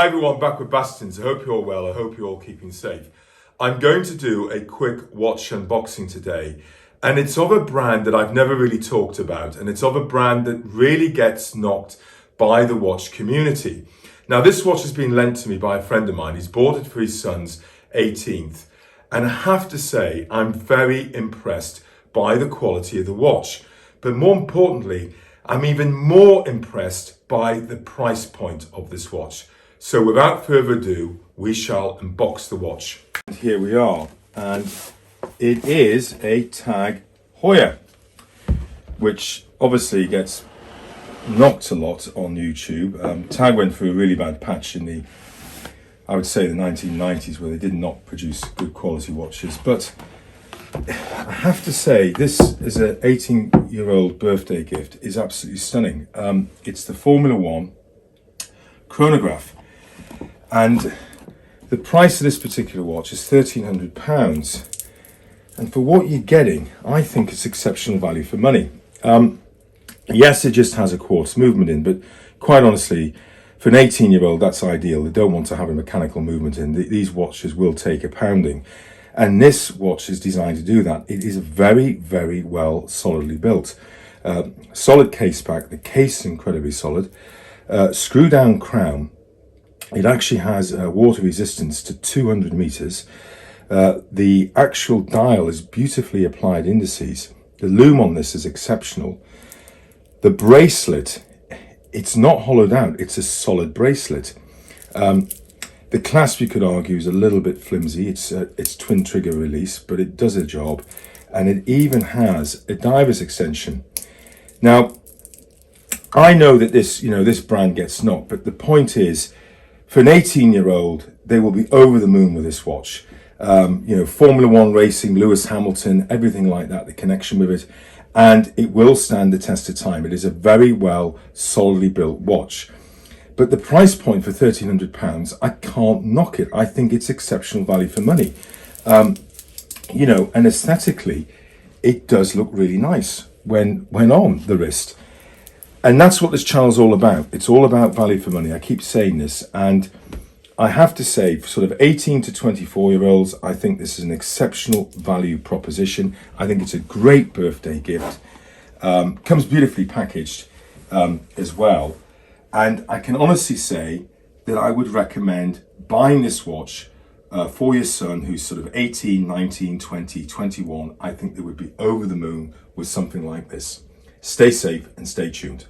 Hi everyone, back with Bassington. I hope you're all well. I hope you're all keeping safe. I'm going to do a quick watch unboxing today, and it's of a brand that I've never really talked about, and it's of a brand that really gets knocked by the watch community. Now, this watch has been lent to me by a friend of mine. He's bought it for his son's 18th, and I have to say I'm very impressed by the quality of the watch. But more importantly, I'm even more impressed by the price point of this watch. So without further ado, we shall unbox the watch. And here we are, and it is a Tag Heuer, which obviously gets knocked a lot on YouTube. Tag went through a really bad patch in the, I would say, the 1990s, where they did not produce good quality watches. But I have to say, this is an 18-year-old birthday gift, is absolutely stunning. It's the Formula 1 chronograph. And the price of this particular watch is £1,300. And for what you're getting, I think it's exceptional value for money. Yes, it just has a quartz movement in, but quite honestly, for an 18-year-old, that's ideal. They don't want to have a mechanical movement in. These watches will take a pounding. And this watch is designed to do that. It is very, very well solidly built. Solid case back. The case is incredibly solid. Screw down crown. It actually has water resistance to 200 meters. The actual dial is beautifully applied indices. The loom on this is exceptional. The bracelet, it's not hollowed out, it's a solid bracelet. The clasp, you could argue, is a little bit flimsy. It's twin trigger release, but it does a job. And it even has a diver's extension. Now, I know that this brand gets knocked, but the point is, for an 18-year-old, they will be over the moon with this watch. Formula 1 racing, Lewis Hamilton, everything like that, the connection with it. And it will stand the test of time. It is a very well, solidly built watch. But the price point for £1,300, I can't knock it. I think it's exceptional value for money. And aesthetically, it does look really nice when on the wrist. And that's what this channel's all about. It's all about value for money. I keep saying this, and I have to say, for sort of 18 to 24-year-olds, I think this is an exceptional value proposition. I think it's a great birthday gift. Comes beautifully packaged as well. And I can honestly say that I would recommend buying this watch for your son, who's sort of 18, 19, 20, 21. I think they would be over the moon with something like this. Stay safe and stay tuned.